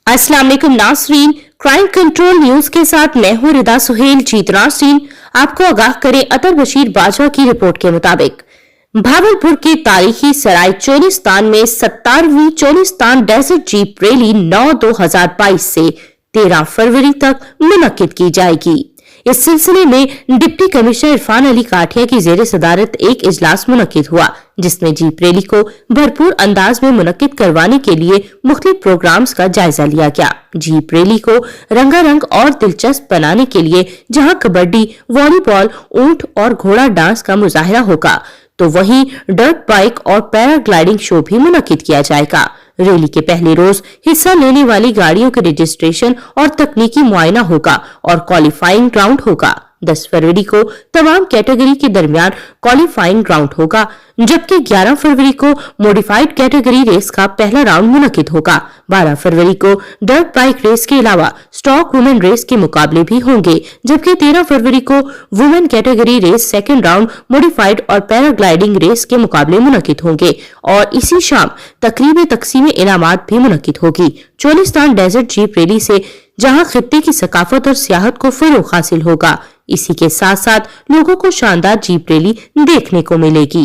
अस्सलाम वालेकुम नाज़रीन, क्राइम कंट्रोल न्यूज के साथ मैं हूं रिदा सुहेल। जीत नाज़रीन, आपको आगाह करें अतर बशीर बाजवा की रिपोर्ट के मुताबिक भावलपुर के तारीखी सराय चोलिस्तान में 17वीं चोलिस्तान डेजर्ट जीप रैली 9/2022 से 13 फरवरी तक मुनक्किद की जाएगी। इस सिलसिले में डिप्टी कमिश्नर इरफान अली काठिया की जेर सदारत एक इजलास मुनक्किद हुआ, जिसमें जीप रैली को भरपूर अंदाज में मुनक्किद करवाने के लिए मुख्तलिफ प्रोग्राम्स का जायजा लिया गया। जीप रैली को रंगारंग और दिलचस्प बनाने के लिए जहां कबड्डी, वॉलीबॉल, ऊंट और घोड़ा डांस का मुजाहरा होगा, तो वहीं डर्ट बाइक और पैराग्लाइडिंग शो भी मुनक्किद किया जाएगा। रैली के पहले रोज हिस्सा लेने वाली गाड़ियों के रजिस्ट्रेशन और तकनीकी मुआयना होगा और क्वालिफाइंग राउंड होगा। 10 फरवरी को तमाम कैटेगरी के दरमियान क्वालिफाइंग राउंड होगा, जबकि 11 फरवरी को मॉडिफाइड कैटेगरी रेस का पहला राउंड मुनक्किद होगा। 12 फरवरी को डर्ट बाइक रेस के अलावा स्टॉक वुमेन रेस के मुकाबले भी होंगे, जबकि 13 फरवरी को women category race second round, modified और पैराग्लाइडिंग रेस के मुकाबले मुनक्किद होंगे और इसी शाम तकरीब तकसीम इनामात भी मुनक्किद होगी। चोलिस्तान डेजर्ट जीप रैली से जहां खित्ते की सकाफत और सियाहत को फरोग हासिल होगा, इसी के साथ साथ लोगों को शानदार जीप रैली देखने को मिलेगी।